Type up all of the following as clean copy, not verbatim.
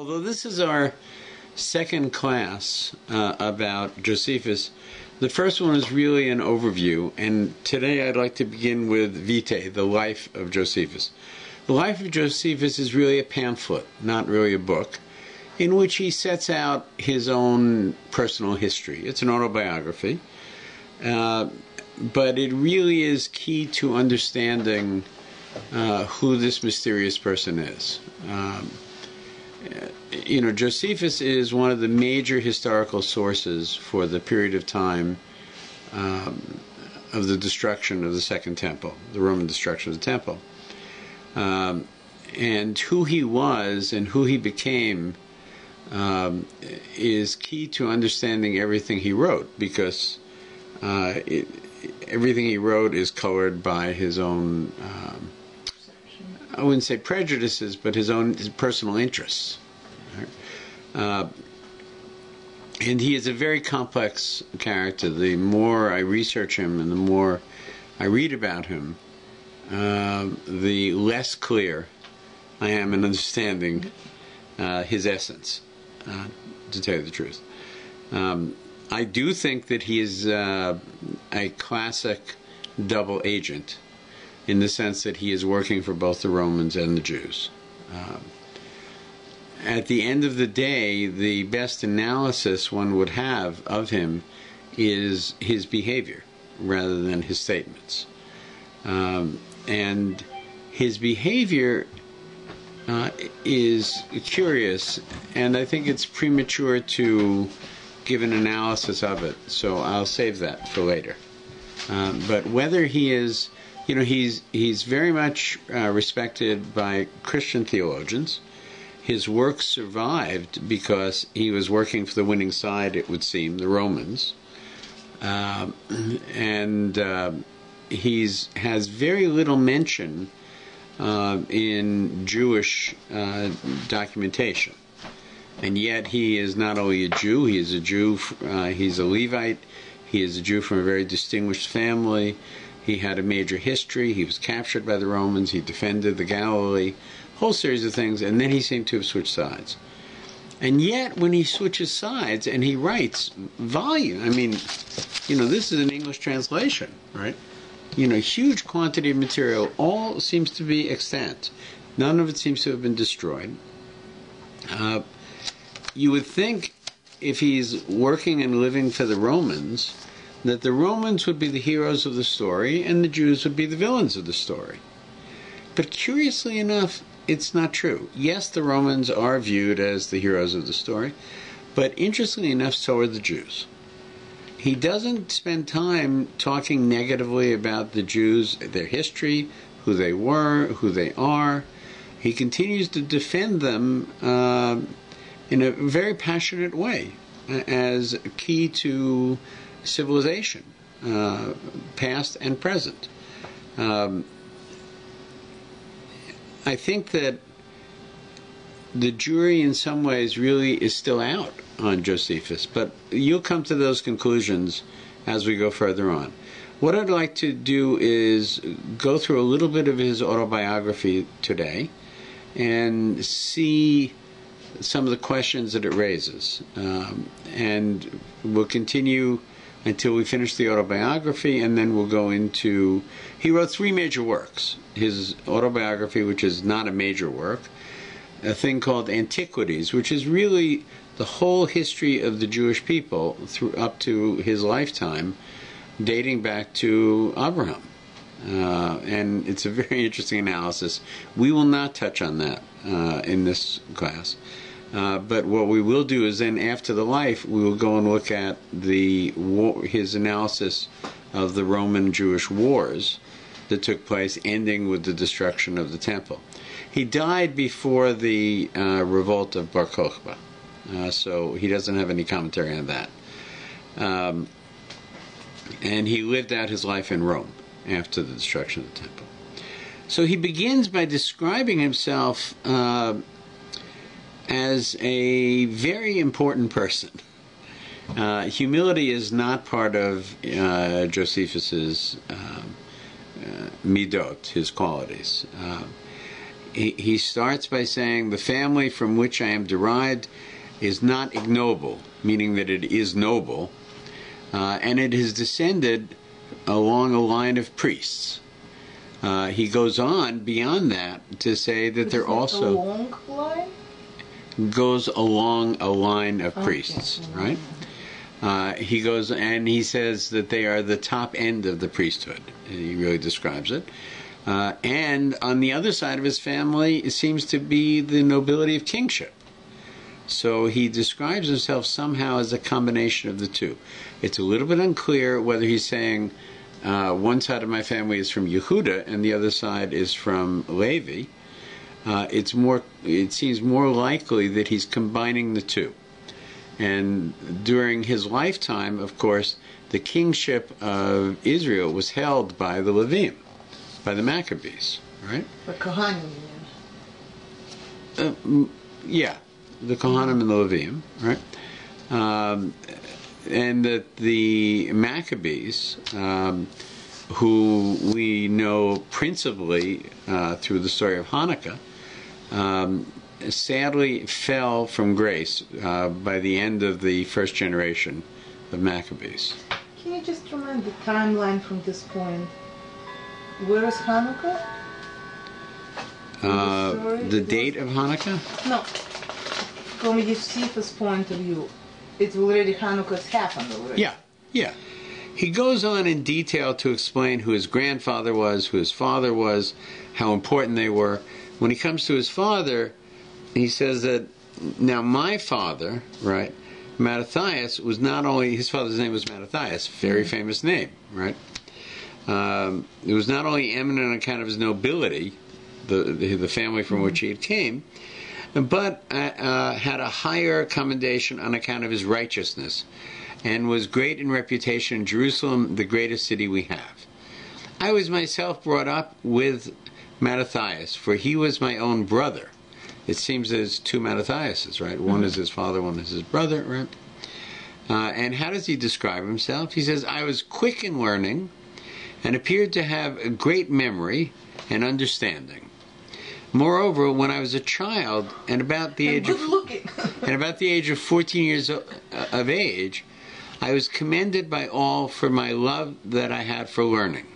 Although this is our second class about Josephus, the first one is really an overview, and today I'd like to begin with VITE, the life of Josephus. The life of Josephus is really a pamphlet, not really a book, in which he sets out his own personal history. It's an autobiography, but it really is key to understanding who this mysterious person is. Josephus is one of the major historical sources for the period of time of the destruction of the Second Temple, the Roman destruction of the Temple. And who he was and who he became is key to understanding everything he wrote, because everything he wrote is colored by his own, I wouldn't say prejudices, but his personal interests. And he is a very complex character. The more I research him and the more I read about him, the less clear I am in understanding his essence, to tell you the truth. I do think that he is a classic double agent, in the sense that he is working for both the Romans and the Jews. At the end of the day, the best analysis one would have of him is his behavior rather than his statements. And his behavior is curious, and I think it's premature to give an analysis of it, so I'll save that for later. But whether he is, he's very much respected by Christian theologians. His work survived because he was working for the winning side, it would seem, the Romans. He has very little mention in Jewish documentation. And yet he is not only a Jew, he is a Jew, he's a Levite, he is a Jew from a very distinguished family. He had a major history, he was captured by the Romans, he defended the Galilee, whole series of things, and then he seemed to have switched sides. And yet, when he switches sides and he writes volume, this is an English translation, right? Huge quantity of material, all seems to be extant. None of it seems to have been destroyed. You would think, if he's working and living for the Romans, that the Romans would be the heroes of the story and the Jews would be the villains of the story. But curiously enough, it's not true. Yes, the Romans are viewed as the heroes of the story, but interestingly enough, so are the Jews. He doesn't spend time talking negatively about the Jews, their history, who they were, who they are. He continues to defend them in a very passionate way as key to civilization, past and present. I think that the jury in some ways really is still out on Josephus, but you'll come to those conclusions as we go further on. What I'd like to do is go through a little bit of his autobiography today and see some of the questions that it raises. And we'll continue until we finish the autobiography, and then we'll go into... He wrote 3 major works. His autobiography, which is not a major work, a thing called Antiquities, which is really the whole history of the Jewish people up to his lifetime, dating back to Abraham. And it's a very interesting analysis. We will not touch on that in this class. But what we will do is then, after the life, we will go and look at his analysis of the Roman-Jewish wars that took place, ending with the destruction of the temple. He died before the revolt of Bar Kokhba, so he doesn't have any commentary on that. And he lived out his life in Rome after the destruction of the temple. So he begins by describing himself as a very important person. Humility is not part of Josephus's midot, his qualities. he starts by saying, the family from which I am derived is not ignoble, meaning that it is noble, and it has descended along a line of priests. He goes on beyond that to say that they're also... a long line? Goes along a line of priests, right? He goes and he says that they are the top end of the priesthood. He really describes it. And on the other side of his family, it seems to be the nobility of kingship. So he describes himself somehow as a combination of the two. It's a little bit unclear whether he's saying one side of my family is from Yehuda and the other side is from Levi. It seems more likely that he's combining the two. And during his lifetime, of course, the kingship of Israel was held by the Levim, by the Maccabees, right? The Kohanim. Yeah, the Kohanim and the Levim, right? And that the Maccabees, who we know principally through the story of Hanukkah, sadly fell from grace by the end of the first generation of Maccabees. Can you just remind the timeline from this point? Where is Hanukkah? The date of Hanukkah? No. From Josephus' point of view, it's already Hanukkah's happened already. Yeah. He goes on in detail to explain who his grandfather was, who his father was, how important they were. When he comes to his father, he says that, now my father, right, Mattathias, was not only, his father's name was Mattathias, very famous name, right? It was not only eminent on account of his nobility, the family from which he had came, but had a higher commendation on account of his righteousness, and was great in reputation in Jerusalem, the greatest city we have. I was myself brought up with Mattathias, for he was my own brother. It seems there's two Mattathiases, right? One is his father, one is his brother, right? And how does he describe himself? He says, I was quick in learning and appeared to have a great memory and understanding. Moreover, when I was a child and about the age of 14 years of age, I was commended by all for my love that I had for learning.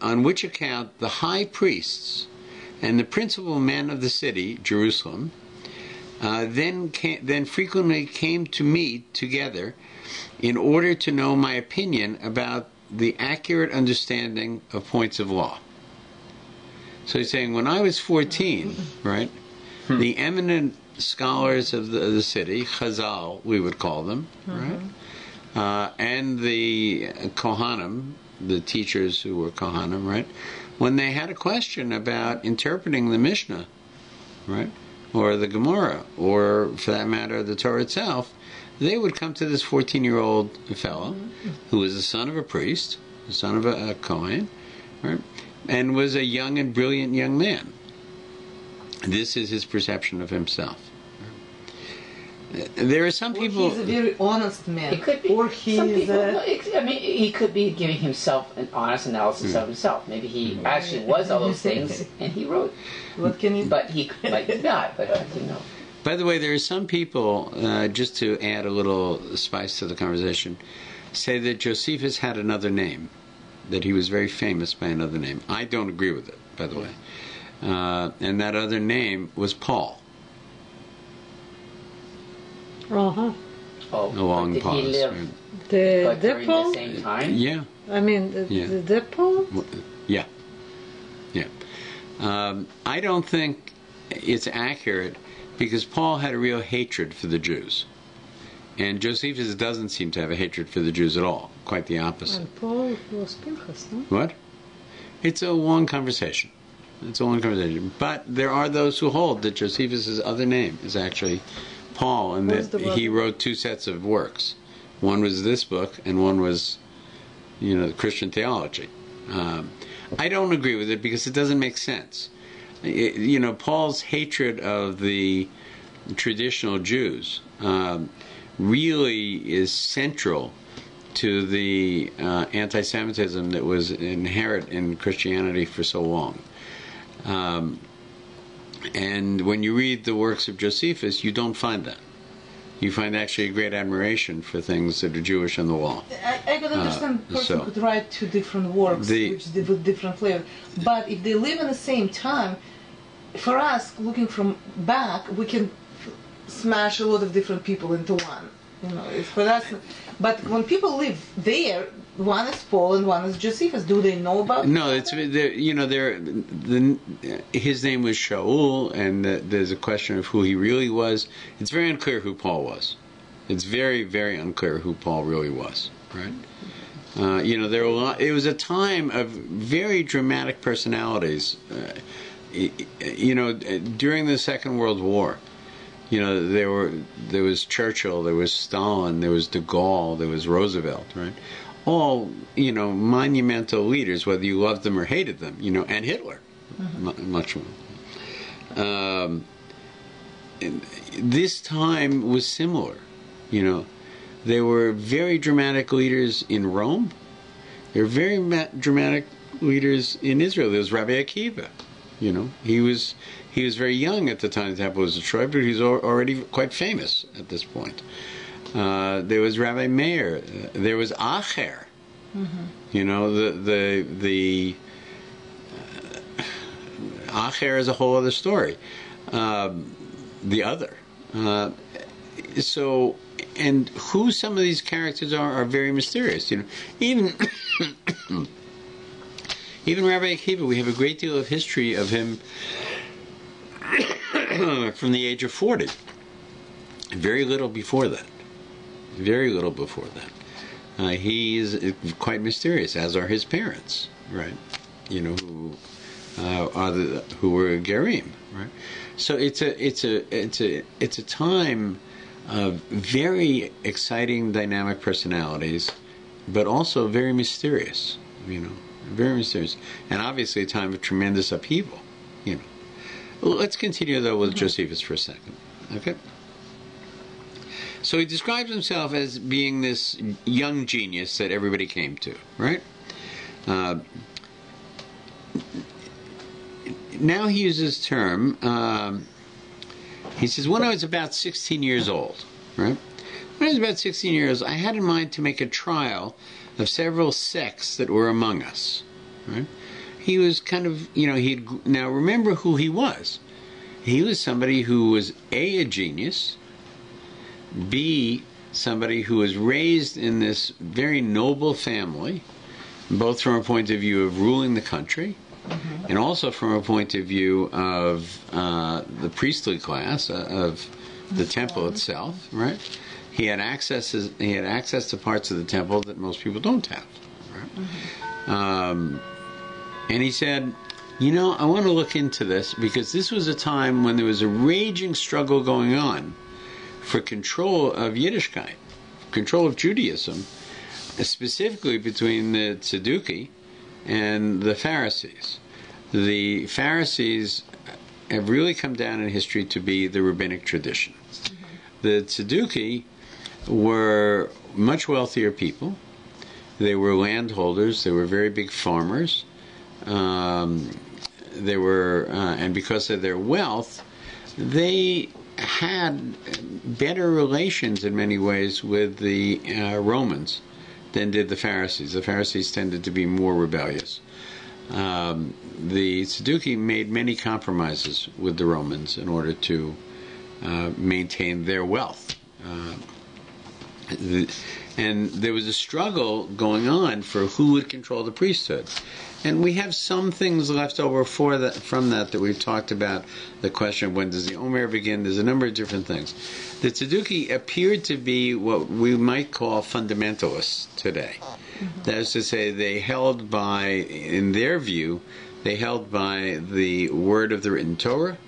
On which account the high priests and the principal men of the city, Jerusalem, then frequently came to meet together in order to know my opinion about the accurate understanding of points of law. So he's saying, when I was 14, right, the eminent scholars of the city, Chazal, we would call them, right, and the Kohanim, the teachers who were Kohanim, right, when they had a question about interpreting the Mishnah, right, or the Gemara, or for that matter, the Torah itself, they would come to this 14-year-old fellow who was the son of a priest, the son of a Kohen, right, and was a young and brilliant young man. This is his perception of himself. There are some people... He's a very honest man. He could be. Or he is he could be giving himself an honest analysis of himself. Maybe he actually was all those things, and he wrote. What can you... But he might not, but you know. By the way, there are some people, just to add a little spice to the conversation, say that Josephus had another name, that he was very famous by another name. I don't agree with it, by the way. And that other name was Paul. Uh-huh. Long did pause. He live Right. The during the depot? same time? Yeah. I mean, the depot? Yeah. I don't think it's accurate because Paul had a real hatred for the Jews. And Josephus doesn't seem to have a hatred for the Jews at all. Quite the opposite. And Paul was Pinchas, no? What? It's a long conversation. But there are those who hold that Josephus' other name is actually Paul, and that he wrote two sets of works. One was this book, and one was, the Christian theology. I don't agree with it because it doesn't make sense. Paul's hatred of the traditional Jews really is central to the anti-Semitism that was inherent in Christianity for so long. And when you read the works of Josephus, you don't find that. You find actually a great admiration for things that are Jewish in the law. I could understand a person could write two different works with different flavor. But if they live in the same time, for us, looking from back, we can smash a lot of different people into one. It's for us. But when people live there, one is Paul and one is Josephus. Do they know about? No, his name was Shaul, and there's a question of who he really was. It's very unclear who Paul was. It's very, very unclear who Paul really was. Right? There were it was a time of very dramatic personalities. During the Second World War. There was Churchill, there was Stalin, there was de Gaulle, there was Roosevelt, right? All, monumental leaders, whether you loved them or hated them, and Hitler, much more. This time was similar, There were very dramatic leaders in Rome. There were very dramatic leaders in Israel. There was Rabbi Akiva, He was very young at the time the temple was destroyed, but he was already quite famous at this point. There was Rabbi Meir. There was Acher. The Acher is a whole other story. The other. And who some of these characters are very mysterious. Even even Rabbi Akiva, we have a great deal of history of him from the age of 40. Very little before that. He is quite mysterious, as are his parents, right? Who were Gerim, right? So it's a time of very exciting, dynamic personalities, but also very mysterious, very mysterious, and obviously a time of tremendous upheaval, Let's continue, though, with Josephus for a second. Okay? So he describes himself as being this young genius that everybody came to, right? Now he uses this term, he says, when I was about 16 years old, right? When I was about 16 years, I had in mind to make a trial of several sects that were among us, right? He was kind of, now remember who he was. He was somebody who was A, genius, B, somebody who was raised in this very noble family, both from a point of view of ruling the country, and also from a point of view of the priestly class, of the temple itself, right? He had access to parts of the temple that most people don't have, right? And he said, I want to look into this because this was a time when there was a raging struggle going on for control of Yiddishkeit, control of Judaism, specifically between the Tzadduki and the Pharisees. The Pharisees have really come down in history to be the rabbinic tradition. The Tzadduki were much wealthier people. They were landholders. They were very big farmers. They were, and because of their wealth, they had better relations in many ways with the Romans than did the Pharisees. The Pharisees tended to be more rebellious. The Tzadduki made many compromises with the Romans in order to maintain their wealth. And there was a struggle going on for who would control the priesthood. And we have some things left over from that we've talked about. The question of when does the Omer begin? There's a number of different things. The Tzadduki appeared to be what we might call fundamentalists today. That is to say, they held by, in their view, they held by the word of the written Torah,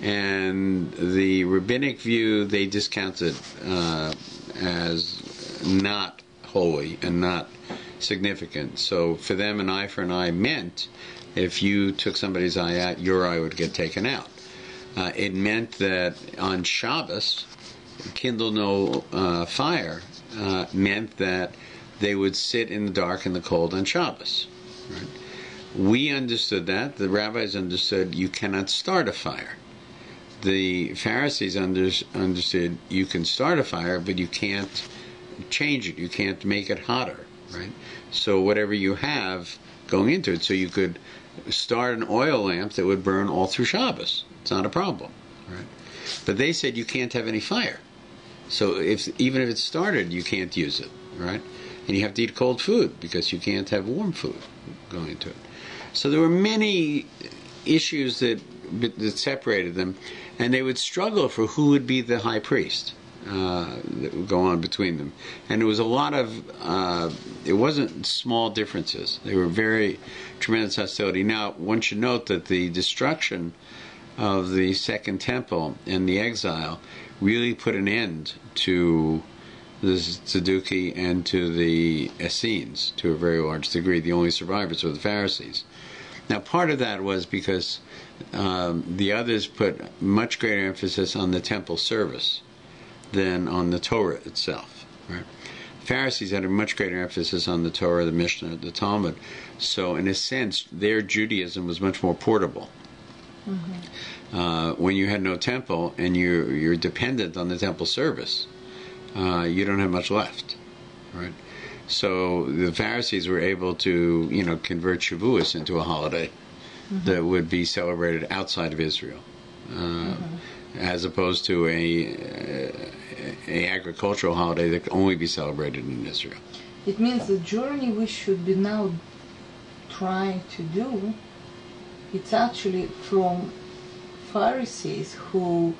and the rabbinic view they discounted as not holy and not significant. So for them, an eye for an eye meant if you took somebody's eye out, your eye would get taken out. It meant that on Shabbos, kindle no fire meant that they would sit in the dark and the cold on Shabbos. Right? We understood that. The rabbis understood you cannot start a fire. The Pharisees understood you can start a fire, but you can't change it. You can't make it hotter, right? So whatever you have going into it, so you could start an oil lamp that would burn all through Shabbos. It's not a problem, right? But they said you can't have any fire. So even if it started, you can't use it, right? And you have to eat cold food because you can't have warm food going into it. So there were many issues that separated them, and they would struggle for who would be the high priest that would go on between them. And there was a lot of, it wasn't small differences. They were very tremendous hostility. Now, one should note that the destruction of the Second Temple and the exile really put an end to the Tzadduki and to the Essenes to a very large degree. The only survivors were the Pharisees. Now, part of that was because the others put much greater emphasis on the temple service than on the Torah itself. Right? Pharisees had a much greater emphasis on the Torah, the Mishnah, the Talmud. So, in a sense, their Judaism was much more portable. When you had no temple and you're dependent on the temple service, you don't have much left, right? So the Pharisees were able to, convert Shavuos into a holiday that would be celebrated outside of Israel, as opposed to a agricultural holiday that could only be celebrated in Israel. It means the journey we should be now trying to do, it's actually from Pharisees who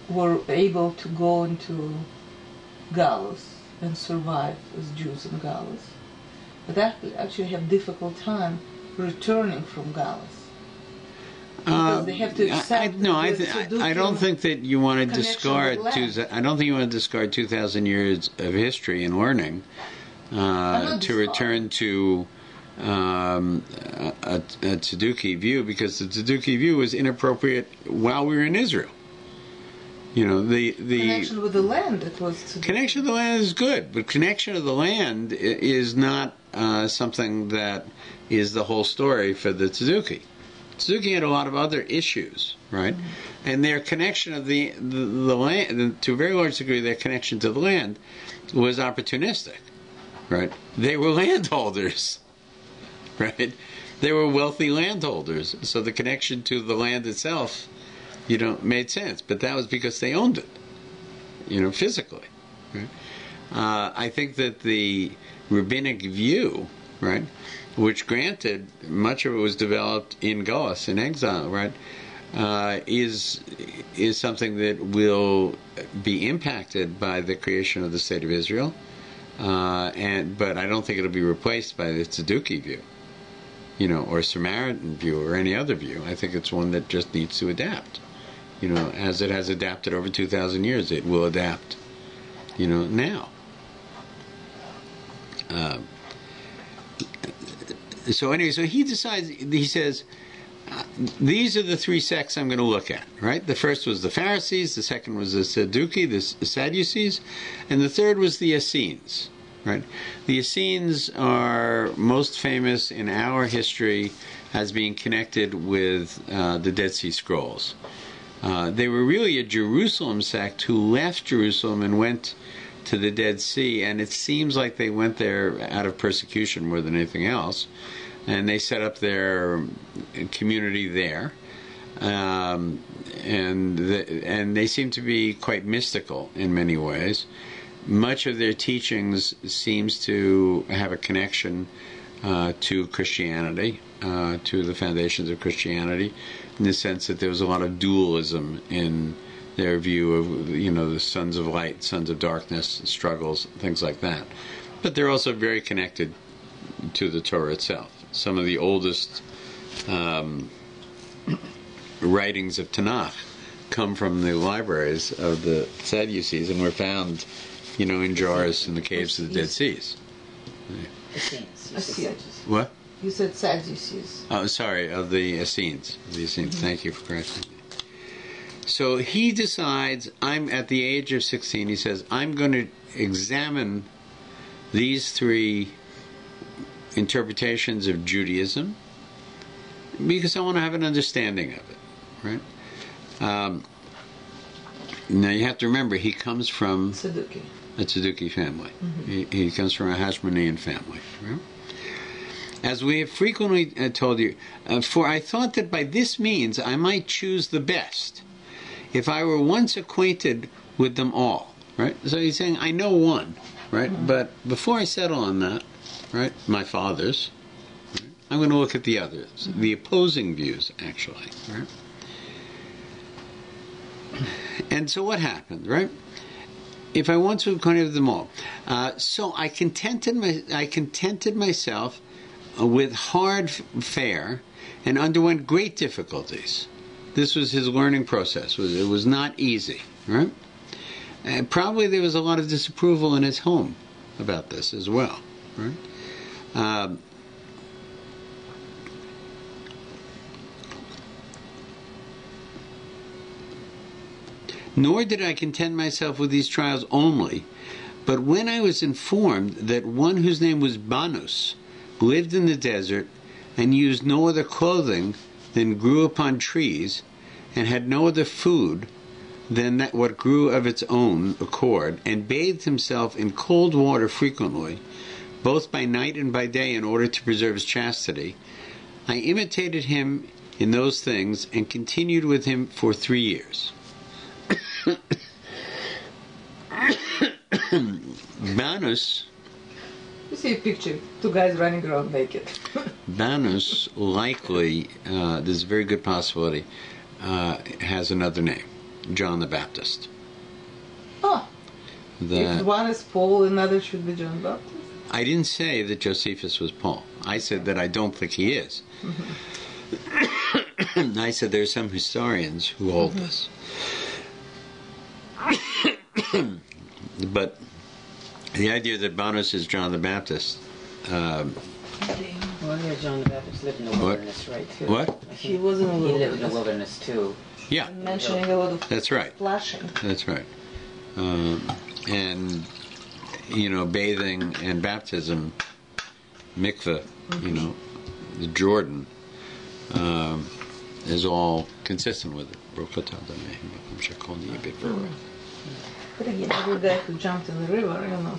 were able to go into gallows and survive as Jews in gallows, but actually have difficult time returning from gallows because they have to accept. I don't think that you want to discard. I don't think you want to discard 2,000 years of history and learning to return to a Tzadduki view, because the Tzadduki view was inappropriate while we were in Israel. The connection with the land. It was connection with the land is good, but connection of the land is not something that is the whole story for the Tzadduki. Tzadduki had a lot of other issues, right? And their connection of the land, to a very large degree, their connection to the land was opportunistic, right? They were landholders, right? They were wealthy landholders, so the connection to the land itself, made sense. But that was because they owned it, physically. Right? I think that the rabbinic view, right, which granted much of it was developed in Golos, in exile, right, is something that will be impacted by the creation of the State of Israel, but I don't think it'll be replaced by the Tzadduki view, or Samaritan view, or any other view. I think it's one that just needs to adapt. As it has adapted over 2,000 years, it will adapt, now. So he decides, he says, these are the three sects I'm going to look at, right? The first was the Pharisees, the second was the Tzadduki, the Sadducees, and the third was the Essenes, right? The Essenes are most famous in our history as being connected with the Dead Sea Scrolls. They were really a Jerusalem sect who left Jerusalem and went to the Dead Sea, and it seems like they went there out of persecution more than anything else, and they set up their community there, and they seem to be quite mystical in many ways. Much of their teachings seems to have a connection to Christianity, to the foundations of Christianity, in the sense that there was a lot of dualism in their view of, the sons of light, sons of darkness, struggles, things like that. But they're also very connected to the Torah itself. Some of the oldest writings of Tanakh come from the libraries of the Sadducees and were found, in jars in the caves of the Dead Seas. Essenes. What? You said Sadducees. Oh, sorry, of the Essenes. Thank you for correcting me. So he decides, I'm at the age of 16, he says, I'm going to examine these three interpretations of Judaism because I want to have an understanding of it, right? Now you have to remember, he comes from a Tzadduki family. He comes from a Hashmonean family, right? As we have frequently told you, for I thought that by this means I might choose the best, if I were once acquainted with them all, right? So he's saying, I know one, right? But before I settle on that, right, my father's, right, I'm going to look at the others, the opposing views, actually, right? And so what happened, right? If I want to acquainted with them all, so I contented myself with hard fare and underwent great difficulties. This was his learning process. It was not easy, right? And probably there was a lot of disapproval in his home about this as well, right? Nor did I content myself with these trials only, but when I was informed that one whose name was Banus lived in the desert and used no other clothing than grew upon trees and had no other food than that what grew of its own accord, and bathed himself in cold water frequently, both by night and by day, in order to preserve his chastity, I imitated him in those things and continued with him for 3 years. Banus, you see a picture, 2 guys running around naked. Banus likely, there's a very good possibility, has another name, John the Baptist. Oh, if one is Paul, another should be John the Baptist? I didn't say that Josephus was Paul. I said that I don't think he is. I said there are some historians who hold this. But the idea that Banus is John the Baptist. Well, yeah, John the Baptist lived in the wilderness, right? Too. What? He was in the wilderness. He lived in the wilderness too. Yeah. And mentioning a lot of That's right. splashing. That's right. And, you know, bathing and baptism, mikveh, you know, the Jordan, is all consistent with it. But again, every guy who jumped in the river, you know.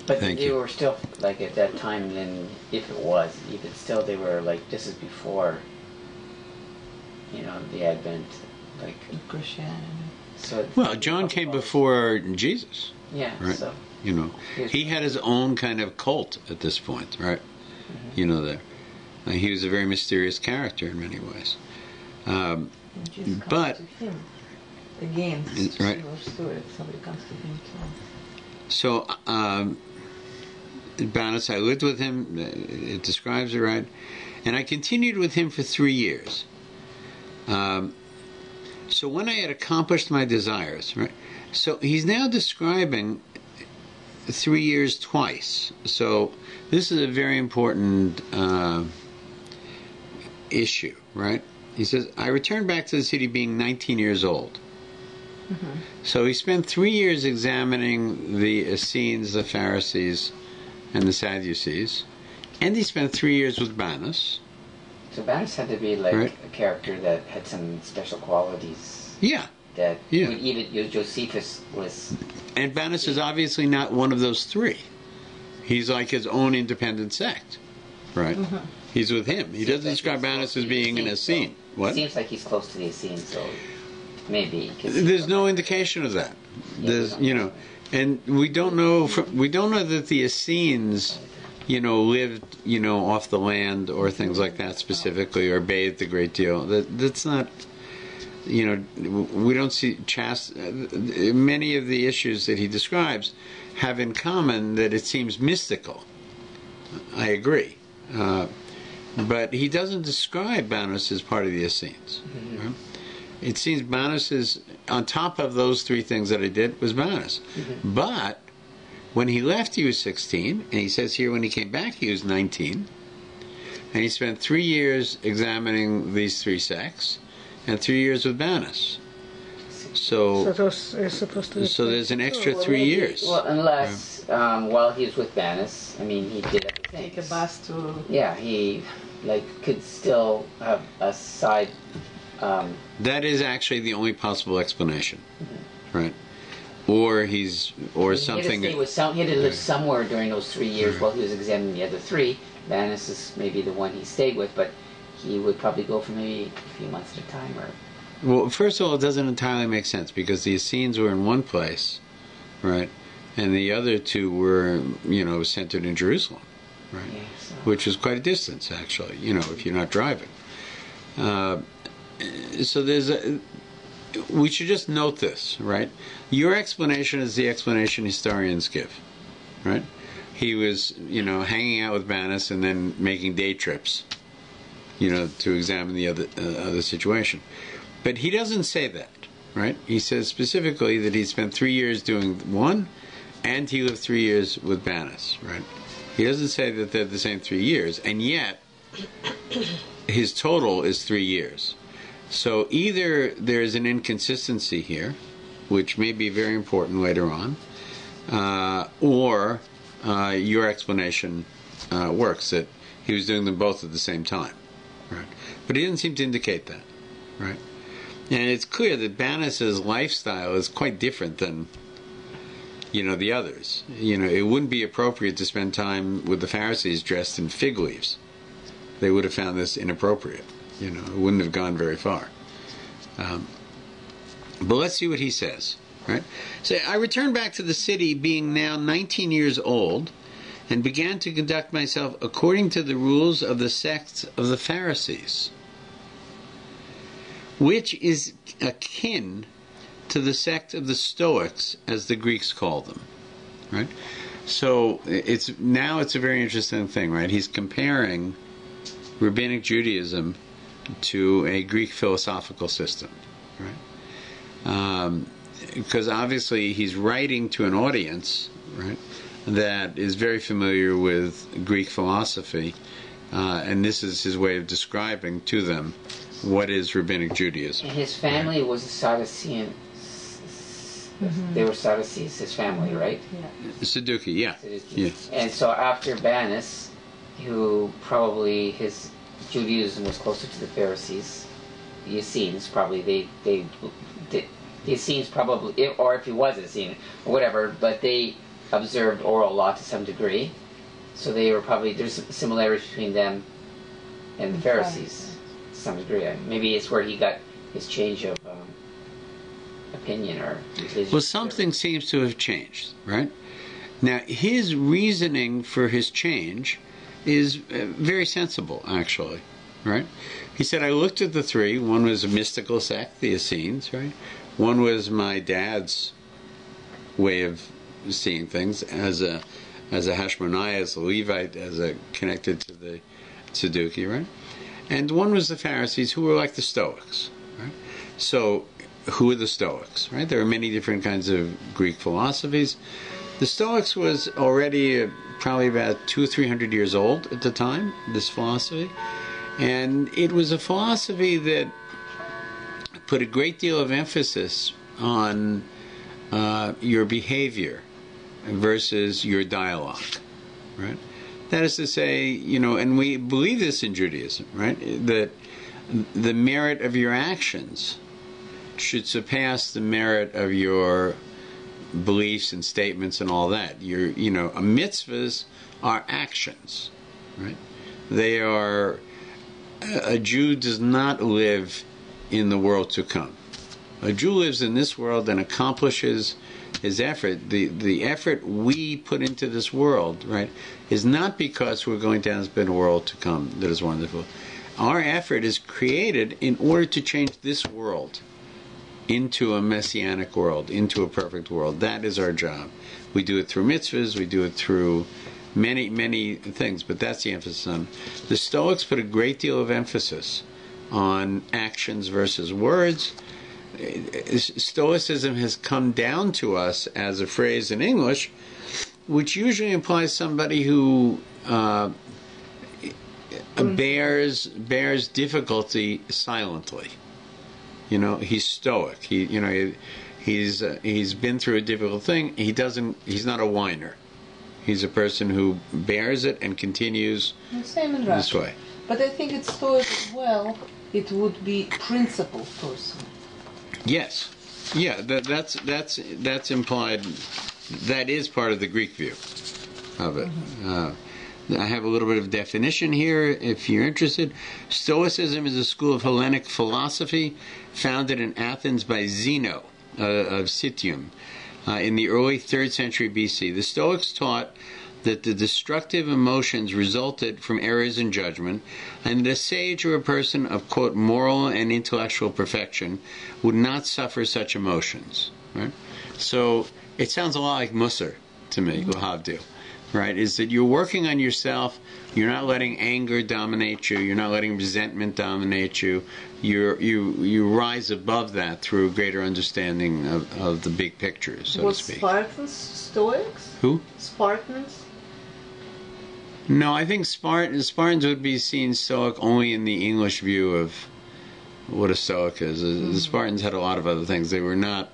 But they were still, like, at that time, then, if it was, even still, they were, like, this is before, you know, the Advent, like... Christianity. So well, John came before Jesus. Yeah, right? So... You know, he had his own kind of cult at this point, right? You know, there. He was a very mysterious character in many ways. But... Again, right. Story. Somebody comes to him. So, Banus, I lived with him. It describes it right, and I continued with him for 3 years. So when I had accomplished my desires, right. So he's now describing 3 years twice. So this is a very important issue, right? He says, I returned back to the city being 19 years old. So he spent 3 years examining the Essenes, the Pharisees, and the Sadducees, and he spent 3 years with Banus. So Banus had to be like a character that had some special qualities. Yeah. That even Josephus was. And Banus is obviously not one of those 3. He's like his own independent sect, right? He's with him. He doesn't describe Banus as being an Essene. What? It seems like he's close to the Essenes, so. Maybe there's no indication of that. There's, you know, and we don't know that the Essenes, you know, lived, you know, off the land or things like that specifically, or bathed a great deal. That's not, you know, we don't see many of the issues that he describes have in common that it seems mystical. I agree, but he doesn't describe Banus as part of the Essenes. Right? It seems Banus is, on top of those 3 things that I did, was Banus. But when he left, he was 16, and he says here when he came back, he was 19. And he spent 3 years examining these 3 sects, and 3 years with Banus. So there's an extra 3 years. Well, unless while he was with Banus, I mean, he did everything. Take a bus to... Yeah, he like could still have a side. That is actually the only possible explanation, right? Or something. He had to live somewhere during those 3 years while he was examining the other three. Banus is maybe the one he stayed with, but he would probably go for maybe a few months at a time. Well, first of all, it doesn't entirely make sense because the Essenes were in one place, right? And the other two were, centered in Jerusalem, right? Yeah, so. Which is quite a distance, actually, if you're not driving. So we should just note this, right? Your explanation is the explanation historians give, right? He was, hanging out with Banus and then making day trips, to examine the other situation. But he doesn't say that, right? He says specifically that he spent 3 years doing one, and he lived 3 years with Banus, right? He doesn't say that they're the same 3 years, and yet his total is 3 years. So either there's an inconsistency here, which may be very important later on, or your explanation works, that he was doing them both at the same time, right? But he didn't seem to indicate that, right? And it's clear that Banus's lifestyle is quite different than, the others. It wouldn't be appropriate to spend time with the Pharisees dressed in fig leaves. They would have found this inappropriate. It wouldn't have gone very far. But let's see what he says, right? So I returned back to the city being now 19 years old and began to conduct myself according to the rules of the sect of the Pharisees, which is akin to the sect of the Stoics, as the Greeks call them, right? So it's a very interesting thing, right? He's comparing Rabbinic Judaism to a Greek philosophical system, right? Because obviously he's writing to an audience, right, that is very familiar with Greek philosophy, and this is his way of describing to them what is Rabbinic Judaism. And his family was a Sadducean. They were Sadducees, his family, right? Yeah. Sadducee, yeah. Sadducee. And so after Banus, who probably his Judaism was closer to the Pharisees, the Essenes probably, the Essenes probably, or if he was an Essene, or whatever, but they observed oral law to some degree. So they were probably, there's similarities between them and the Pharisees to some degree. Maybe it's where he got his change of opinion, or well, something seems to have changed, right? Now, his reasoning for his change is very sensible, actually, right? He said, I looked at the three. One was a mystical sect, the Essenes, right? One was my dad's way of seeing things as a Hashmonai, as a Levite, as a connected to the Sadducee, right? And one was the Pharisees, who were like the Stoics, right? So, who are the Stoics, right? There are many different kinds of Greek philosophies. The Stoics was already probably about 200 or 300 years old at the time, this philosophy. And it was a philosophy that put a great deal of emphasis on your behavior versus your dialogue, right? That is to say, and we believe this in Judaism, right? That the merit of your actions should surpass the merit of your beliefs and statements and all that. Mitzvahs are actions, right? They are. A Jew does not live in the world to come. A Jew lives in this world and accomplishes his effort. The effort we put into this world, right, is not because we're going to spend a world to come that is wonderful. Our effort is created in order to change this world into a messianic world, into a perfect world. That is our job. We do it through mitzvahs, we do it through many, many things, but that's the emphasis on. The Stoics put a great deal of emphasis on actions versus words. Stoicism has come down to us as a phrase in English, which usually implies somebody who bears difficulty silently. He's stoic. He's been through a difficult thing. He's not a whiner. He's a person who bears it and continues Same in this way. But I think it's Stoic as well. It would be principled person. Yes. Yeah, that's implied. That is part of the Greek view of it. I have a little bit of definition here if you're interested. Stoicism is a school of Hellenic philosophy founded in Athens by Zeno of Citium in the early 3rd century BC. The Stoics taught that the destructive emotions resulted from errors in judgment, and that a sage or a person of, quote, moral and intellectual perfection would not suffer such emotions. Right? So it sounds a lot like Musar to me, Lahavdil. Right? Is that you're working on yourself, you're not letting anger dominate you, you're not letting resentment dominate you, you rise above that through a greater understanding of the big picture, so to speak. Spartans Stoics? Who? Spartans? No, I think Spartans would be seen Stoic only in the English view of what a Stoic is. The Spartans had a lot of other things. They were not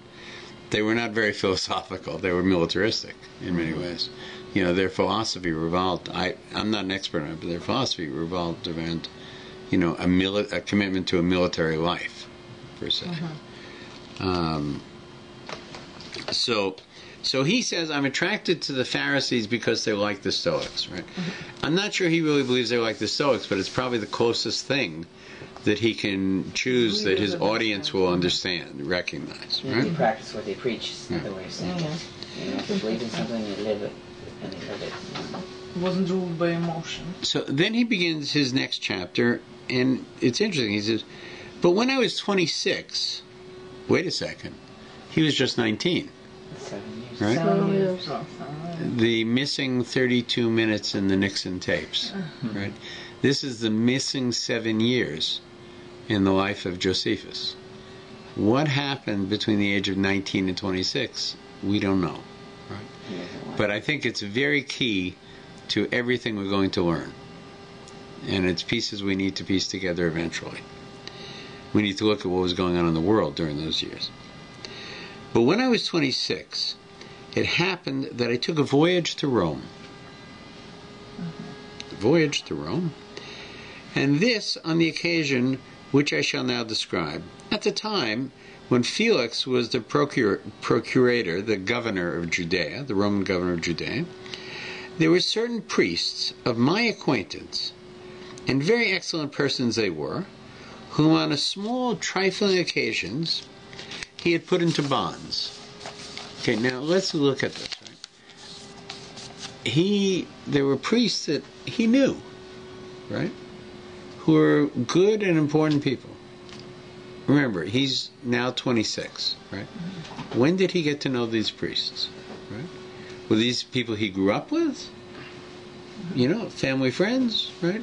very philosophical. They were militaristic in many ways. You know, their philosophy revolved. I'm not an expert on it, but their philosophy revolved around, you know, a commitment to a military life, per se. So he says, I'm attracted to the Pharisees because they're like the Stoics, right? I'm not sure he really believes they're like the Stoics, but it's probably the closest thing that he can choose that his audience will understand, recognize, right? You practice what they preach, is another way of saying it. You have to believe in something, you live it, and you live it. Wasn't ruled by emotion. So then he begins his next chapter, and it's interesting. He says, but when I was 26, wait a second, he was just 19. 7 years. Right? 7 years. The missing 32 minutes in the Nixon tapes, right? This is the missing 7 years in the life of Josephus. What happened between the age of 19 and 26? We don't know. Right? But I think it's very key to everything we're going to learn. And it's pieces we need to piece together eventually. We need to look at what was going on in the world during those years. But when I was 26, it happened that I took a voyage to Rome. Voyage to Rome. And this on the occasion which I shall now describe. At the time when Felix was the procurator, the governor of Judea, the Roman governor of Judea, there were certain priests of my acquaintance, and very excellent persons they were, whom on a small trifling occasions he had put into bonds. Okay, now let's look at this. Right? There were priests that he knew, right? Who were good and important people. Remember, he's now 26, right? When did he get to know these priests, right? Were these people he grew up with? You know, family, friends, right?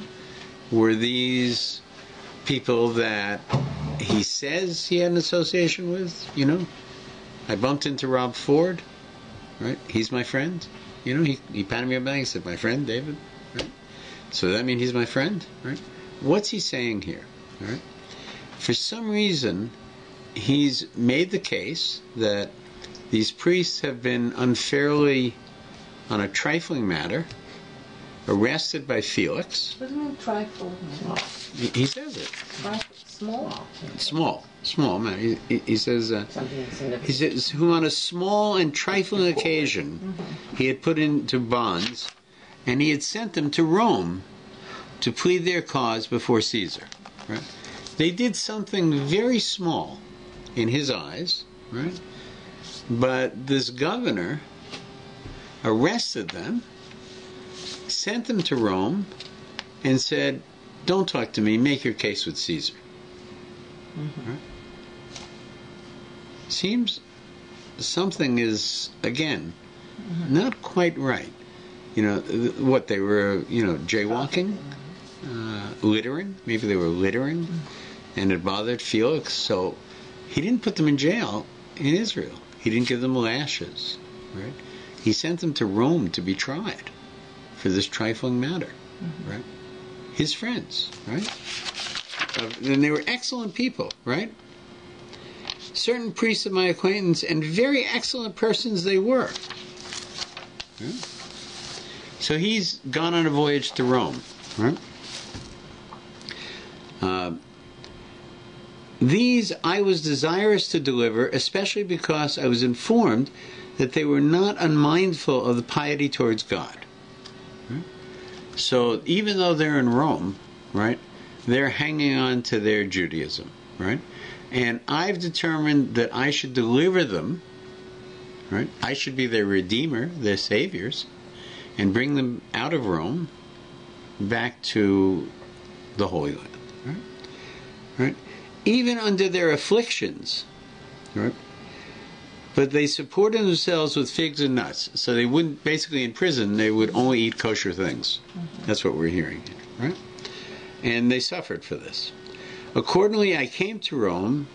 Were these people that he says he had an association with? You know, I bumped into Rob Ford, right? He's my friend. You know, he patted me on the back and said, my friend, David, right? So does that mean he's my friend, right? What's he saying here, right? For some reason, he's made the case that these priests have been unfairly, on a trifling matter, arrested by Felix. What do you mean trifling? He says it. Small? Small matter. He says, who on a small and trifling occasion he had put into bonds, and he had sent them to Rome to plead their cause before Caesar. Right? They did something very small in his eyes, right? But this governor arrested them, sent them to Rome, and said, don't talk to me, make your case with Caesar. Right? Seems something is, again, not quite right. You know, what, they were, you know, jaywalking? Littering? Maybe they were littering, and it bothered Felix, so he didn't put them in jail in Israel. He didn't give them lashes, right? He sent them to Rome to be tried for this trifling matter, right? His friends, right? And they were excellent people, right? Certain priests of my acquaintance, and very excellent persons they were. Right? So he's gone on a voyage to Rome, right? These I was desirous to deliver, especially because I was informed that they were not unmindful of the piety towards God. Right? So even though they're in Rome, right, they're hanging on to their Judaism, right? And I've determined that I should deliver them, right? I should be their redeemer, their saviors, and bring them out of Rome back to the Holy Land, right? Right? Even under their afflictions, right? But they supported themselves with figs and nuts. So they wouldn't, basically in prison, they would only eat kosher things. That's what we're hearing here, right? And they suffered for this. Accordingly, I came to Rome,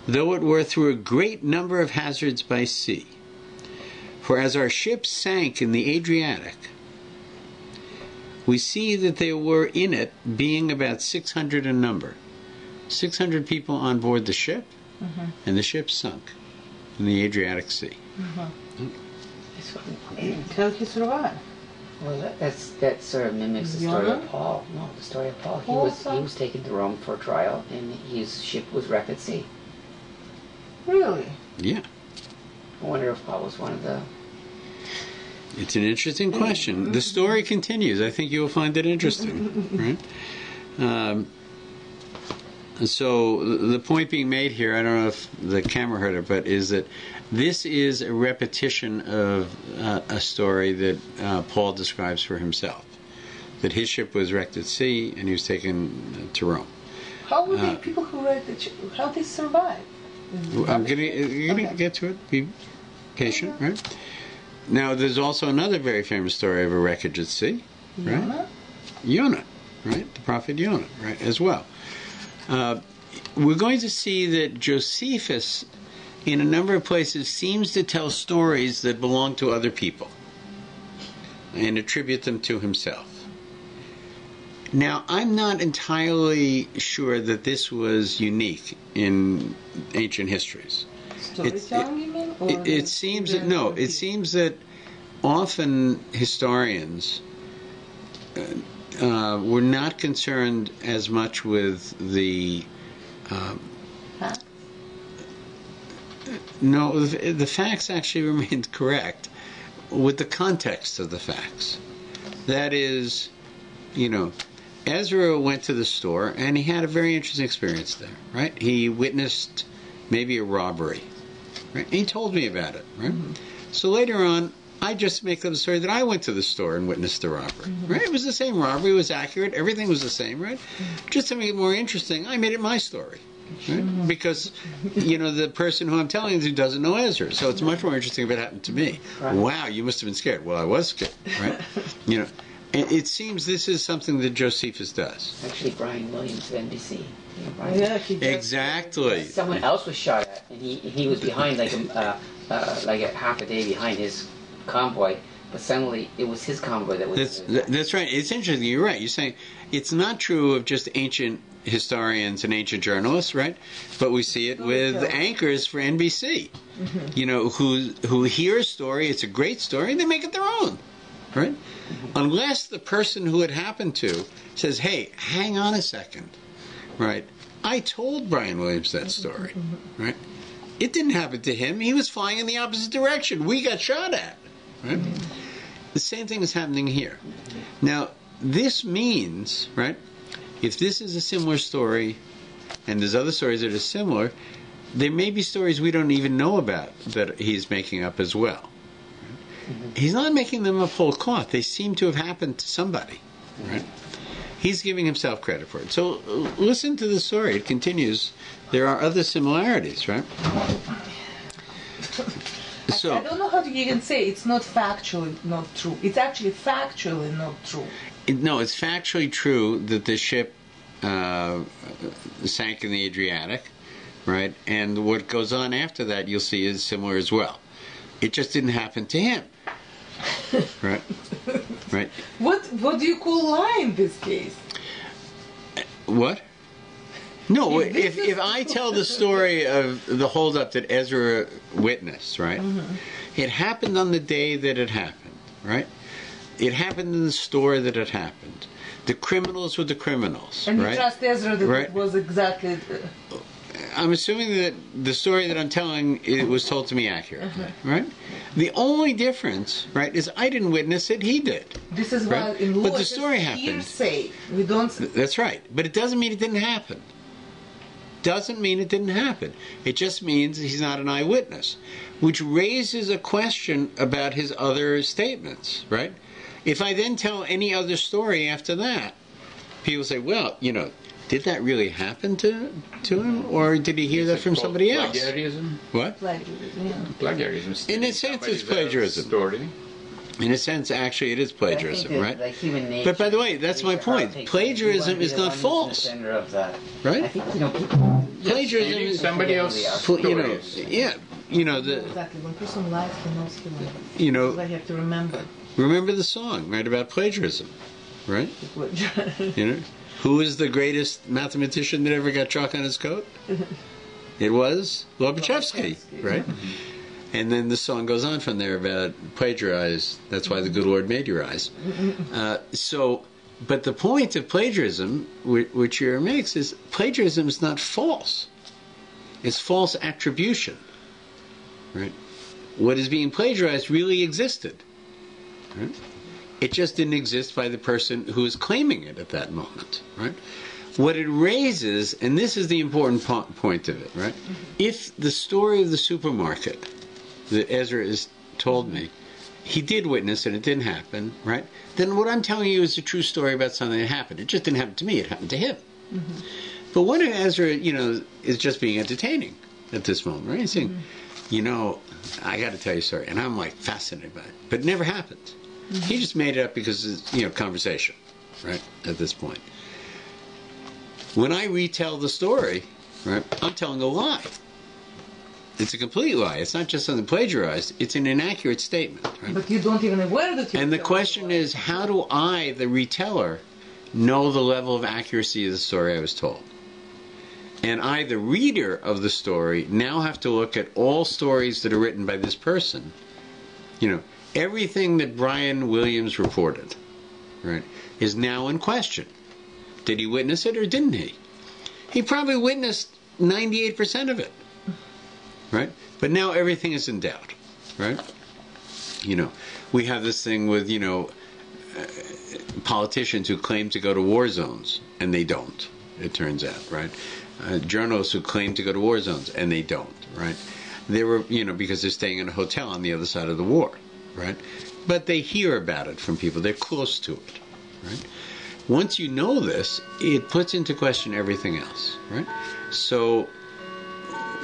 though it were through a great number of hazards by sea. For as our ship sank in the Adriatic, we see that there were in it, being about 600 in number, 600 people on board the ship, and the ship sunk in the Adriatic Sea. How did he survive? Well, that sort of mimics the story of Paul. No, the story of Paul. He was taken to Rome for a trial, and his ship was wrecked at sea. Really? Yeah. I wonder if Paul was one of the... It's an interesting question. The story continues. I think you'll find it interesting, right? So the point being made here, I don't know if the camera heard it, but is that this is a repetition of a story that Paul describes for himself. That his ship was wrecked at sea and he was taken to Rome. How would the people who wrecked the ship, how did they survive? I'm going to get to it. Be patient, right? Now, there's also another very famous story of a wreckage at sea, right? Yonah, right? The prophet Yonah, right, as well. We're going to see that Josephus, in a number of places, seems to tell stories that belong to other people and attribute them to himself. Now, I'm not entirely sure that this was unique in ancient histories. Storytelling, you mean? It seems that, no, it seems that often historians were not concerned as much with the no, the facts actually remained correct with the context of the facts. That is, you know, Ezra went to the store and he had a very interesting experience there, right? He witnessed maybe a robbery, right? And he told me about it, right? So later on, I just make up the story that I went to the store and witnessed the robbery, right? It was the same robbery, it was accurate, everything was the same, right? Just to make it more interesting, I made it my story, right? Because, you know, the person who I'm telling to doesn't know Ezra, so it's much more interesting if it happened to me. Right. Wow, you must have been scared. Well, I was scared, right? You know, and it seems this is something that Josephus does. Actually, Brian Williams of NBC. You know, Brian. Yeah, exactly. Someone else was shot at, and he was behind like a half a day behind his convoy, but suddenly it was his convoy that was... That's right. It's interesting. You're right. You're saying it's not true of just ancient historians and ancient journalists, right? But we see it with anchors for NBC, you know, who hear a story, it's a great story, and they make it their own, right? Unless the person who it happened to says, hey, hang on a second, right? I told Brian Williams that story, right? It didn't happen to him. He was flying in the opposite direction. We got shot at, right? The same thing is happening here. Now, this means, right, if this is a similar story, and there's other stories that are similar, there may be stories we don't even know about that he's making up as well. He's not making them up whole cloth. They seem to have happened to somebody, right? He's giving himself credit for it. So listen to the story. It continues. There are other similarities, right? So, I don't know how you can say it's not factually not true. It's actually factually not true. No, it's factually true that the ship sank in the Adriatic, right? And what goes on after that, you'll see, is similar as well. It just didn't happen to him, right? Right. What do you call lying in this case? What? No, if I tell the story of the holdup that Ezra witnessed, right? It happened on the day that it happened, right? It happened in the store that it happened. The criminals were the criminals, And right? you trust Ezra that Right. it was exactly... I'm assuming that the story that I'm telling it was told to me accurately, right? The only difference, right, is I didn't witness it; he did. This is why Right. in law But the it says story happened. hearsay. We don't... That's right, but it doesn't mean it didn't happen. Doesn't mean it didn't happen. It just means he's not an eyewitness, which raises a question about his other statements, right? If I then tell any other story after that, people say, well, you know, did that really happen to him, or did he hear that from somebody else? Plagiarism. What? Plagiarism. In a sense, it's plagiarism. Story. In a sense, actually, it is plagiarism, right? Like human nature, But by the way, that's my point. Plagiarism is not false, right? I think, you know, people... Plagiarism Reading is somebody else's you know, stories. yeah, you know the, Exactly. When a person lies, he knows he lies. you know, I have to remember. remember the song, right, about plagiarism, right? You know, who is the greatest mathematician that ever got chalk on his coat? It was Lobachevsky, right? And then the song goes on from there about plagiarize. That's why the good Lord made your eyes. But the point of plagiarism, which here makes, is plagiarism is not false. It's false attribution, right? What is being plagiarized really existed, right? It just didn't exist by the person who is claiming it at that moment, right? What it raises, and this is the important point of it, right? If the story of the supermarket that Ezra has told me, he did witness and it didn't happen, right? Then what I'm telling you is a true story about something that happened. It just didn't happen to me, it happened to him. But what if Ezra, you know, is just being entertaining at this moment, right? He's saying, you know, I got to tell you a story. And I'm like fascinated by it. But it never happened. He just made it up because it's, you know, conversation, right, at this point. When I retell the story, right, I'm telling a lie. It's a complete lie. It's not just something plagiarized. It's an inaccurate statement, right? But you don't even aware that you... And the question is, how do I, the reteller, know the level of accuracy of the story I was told? And I, the reader of the story, now have to look at all stories that are written by this person. You know, everything that Brian Williams reported, right, is now in question. Did he witness it or didn't he? He probably witnessed 98% of it, right? But now everything is in doubt, right? You know, we have this thing with, you know, politicians who claim to go to war zones, and they don't, it turns out, right? Journalists who claim to go to war zones, and they don't, right? They were, you know, because they're staying in a hotel on the other side of the war, right? But they hear about it from people. They're close to it, right? Once you know this, it puts into question everything else, right? So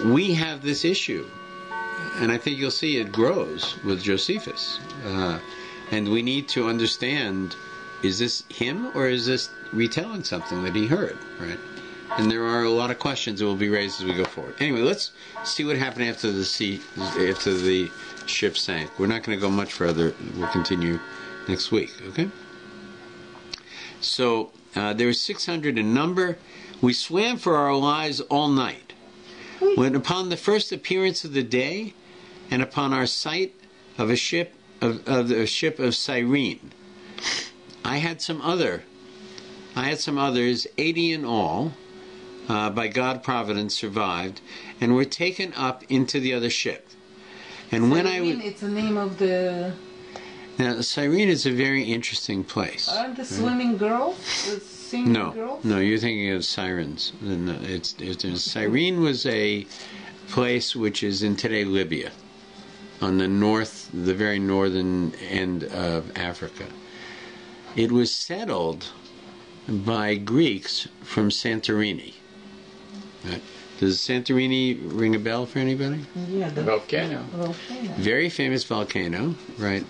we have this issue, and I think you'll see it grows with Josephus. And we need to understand, is this him or is this retelling something that he heard, right? And there are a lot of questions that will be raised as we go forward. Anyway, let's see what happened after the ship sank. We're not going to go much further. We'll continue next week, okay? So there were 600 in number. We swam for our lives all night. When upon the first appearance of the day, and upon our sight of a ship of the ship of Cyrene, I had some others, 80 in all, by God providence survived, and were taken up into the other ship. And when it's the name of the... Now, Cyrene is a very interesting place. Aren't the swimming girls? The singing girls? No, you're thinking of sirens. No, Cyrene was a place which is in today Libya, on the very northern end of Africa. It was settled by Greeks from Santorini. Right? Does Santorini ring a bell for anybody? Yeah, the volcano. Very famous volcano, right?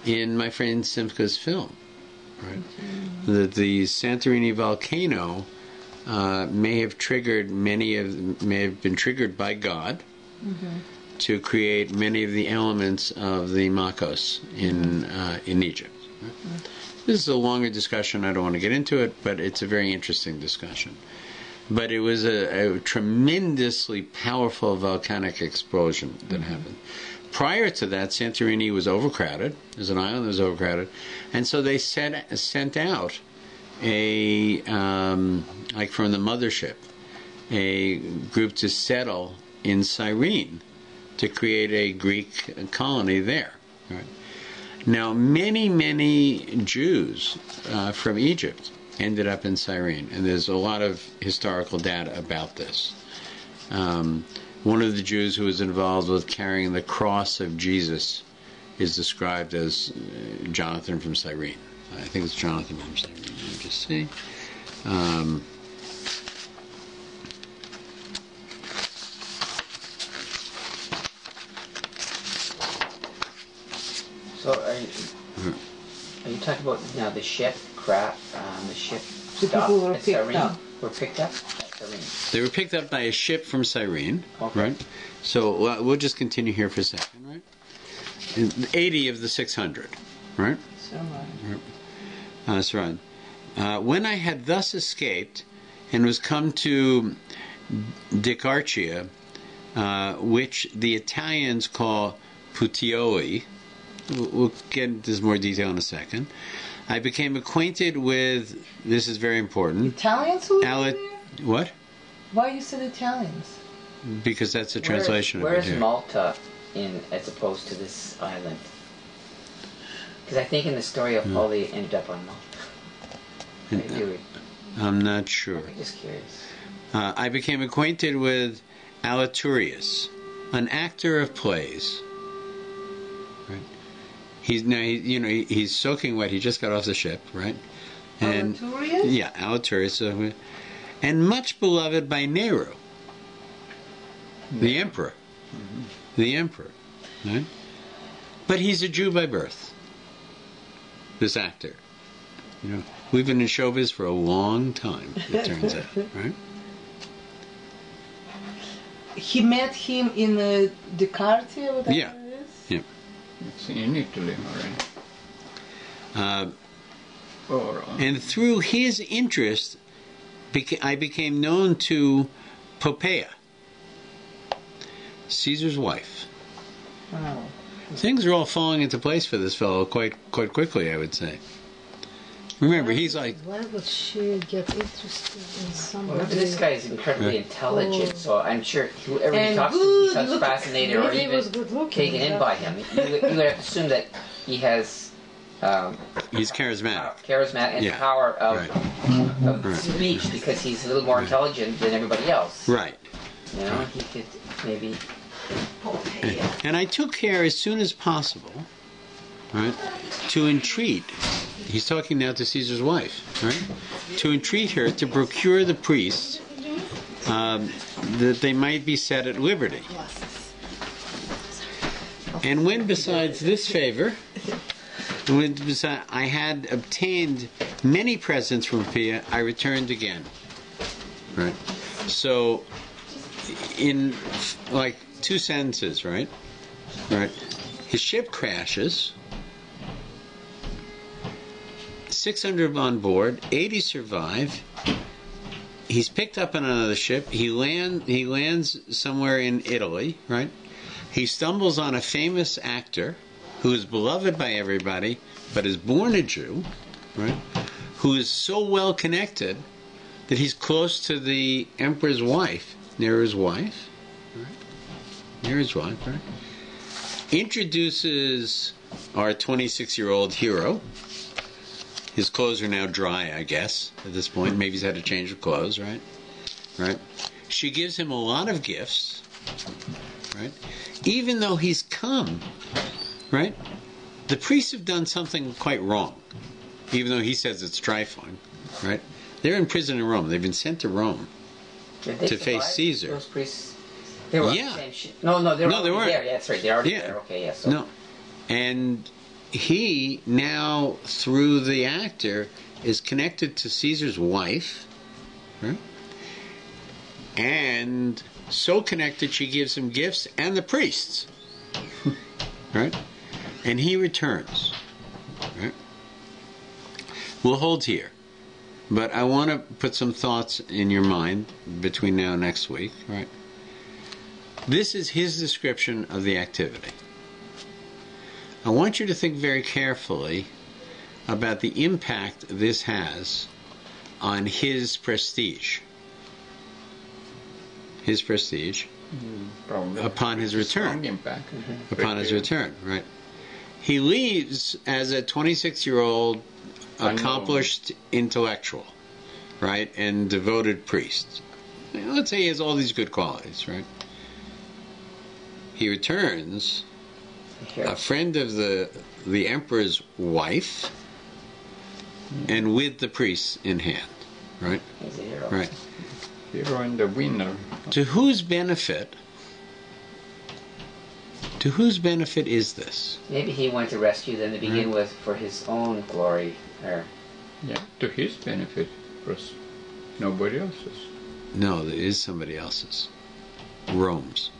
In my friend Simca's film, right? The Santorini volcano may have been triggered by God to create many of the elements of the Makos in Egypt. Right? This is a longer discussion. I don't want to get into it, but it's a very interesting discussion. But it was a tremendously powerful volcanic explosion that happened. Prior to that, Santorini was overcrowded. It was an island that was overcrowded. And so they sent out like from the mothership, a group to settle in Cyrene to create a Greek colony there. Right? Now, many Jews from Egypt ended up in Cyrene, and there's a lot of historical data about this. One of the Jews who was involved with carrying the cross of Jesus is described as Jonathan from Cyrene. I think it's Jonathan from Cyrene. Let me just see. So are you talking about now the ship the ship The people were at picked Cyrene up. were picked up at Cyrene? They were picked up by a ship from Cyrene, Okay. right? So we'll just continue here for a second, right? 80 of the 600, right? So, That's right. When I had thus escaped and was come to Dicarchia, which the Italians call Puteoli, we'll get into this more detail in a second, I became acquainted with, this is very important, Italians who live there? What? Why you said Italians? Because that's a translation of it Where's here. Malta as opposed to this island? Because I think in the story of Paul they ended up on Malta. I'm not sure. I'm just curious. I became acquainted with Alaturius, an actor of plays. Right? He's soaking wet. He just got off the ship, right? And Alaturius? yeah, Alaturius, and much beloved by Nero, the emperor. The emperor, right? But he's a Jew by birth. This actor, we've been in showbiz for a long time. It turns out, right? He met him in Descartes, whatever Yeah. it is? Yeah. It's in Italy, alright. And through his interest, I became known to Poppaea, Caesar's wife. Oh. Things are all falling into place for this fellow quite quickly, I would say. Remember, he's like... Why would she get interested in somebody? Well, this guy is incredibly intelligent, so I'm sure whoever he And talks to good becomes look- fascinated or Maybe he was even good looking, taken in by him. You would have to assume that he has He's charismatic. charismatic and Yeah. power of Right. speech because he's a little more intelligent than everybody else. Right. He could maybe... And I took care as soon as possible, right, to entreat. He's talking now to Caesar's wife, right? To entreat her to procure the priests that they might be set at liberty. And when besides this favor, I had obtained many presents from Pia, I returned again. Right? So, in like 2 sentences, right? Right. His ship crashes. 600 on board. 80 survive. He's picked up on another ship. He lands somewhere in Italy, right? He stumbles on a famous actor who is beloved by everybody, but is born a Jew, right? Who is so well connected that he's close to the emperor's wife, Nero's wife. Here's one, right? Introduces our 26-year-old hero. His clothes are now dry, I guess, at this point. Maybe he's had a change of clothes, right? Right? She gives him a lot of gifts, right? Even though he's come, right? The priests have done something quite wrong, even though he says it's trifling, right? They're in prison in Rome. They've been sent to Rome to face Caesar. Those priests? They were Yeah. the same ship. No, they No, they weren't. there. Yeah, that's right. They're already Yeah. there. Okay, yeah. So. No. And he now, through the actor, is connected to Caesar's wife, right? And so connected she gives him gifts and the priests, right? And he returns, right? We'll hold here. But I want to put some thoughts in your mind between now and next week, right? This is his description of the activity. I want you to think very carefully about the impact this has on his prestige. His prestige Probably. upon his return. Strong impact. Upon his return, right? He leaves as a 26-year-old accomplished intellectual, right, and devoted priest. Let's say he has all these good qualities, right? He returns a friend of the emperor's wife, and with the priests in hand, right? He's a hero. Right. Hero and the winner. To whose benefit? To whose benefit is this? Maybe he went to rescue them to begin with for his own glory. Or Yeah, to his benefit, was nobody else's. No, it is somebody else's. Rome's.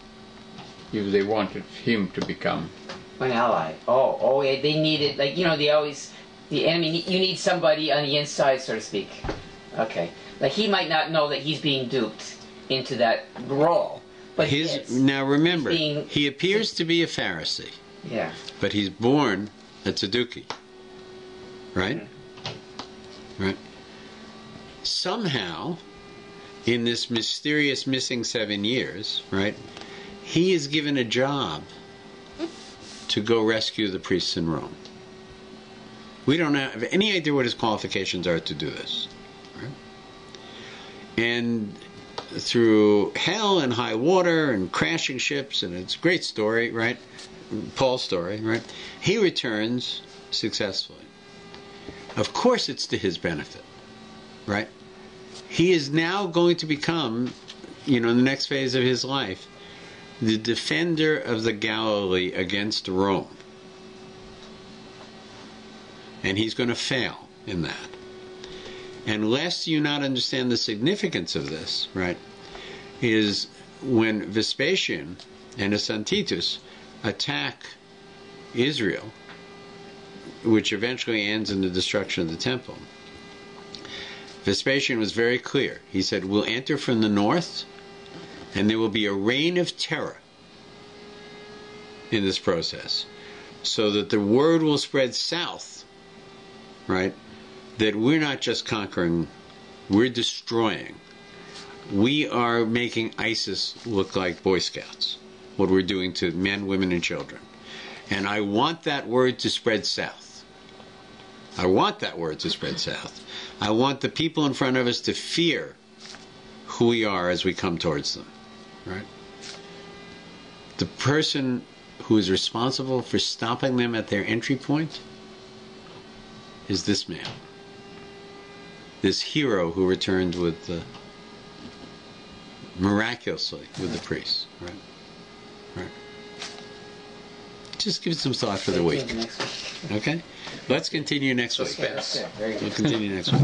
If they wanted him to become. an ally. Oh, yeah, they needed, like, they always, the enemy, you need somebody on the inside, so to speak. Okay. Like, he might not know that he's being duped into that role. But now remember, being, he appears to be a Pharisee. Yeah. But he's born a Tzadduki. Right? Mm-hmm. Right? Somehow, in this mysterious missing 7 years, right, he is given a job to go rescue the priests in Rome. We don't have any idea what his qualifications are to do this. Right? And through hell and high water and crashing ships, and it's a great story, right? Paul's story, right? He returns successfully. Of course it's to his benefit, right? He is now going to become, in the next phase of his life, the defender of the Galilee against Rome. And he's going to fail in that. And lest you not understand the significance of this, right, is when Vespasian and his son Titus attack Israel, which eventually ends in the destruction of the temple. Vespasian was very clear. He said, we'll enter from the north, and there will be a reign of terror in this process, so that the word will spread south, right, that we're not just conquering, we're destroying. We are making ISIS look like Boy Scouts, what we're doing to men, women, and children. And I want that word to spread south. I want that word to spread south. I want the people in front of us to fear who we are as we come towards them. Right? The person who is responsible for stopping them at their entry point is this man. This hero who returned with miraculously with the priests. Right? Right. Just give it some thought for the week. Okay? Let's continue next week. Very good. We'll continue next week.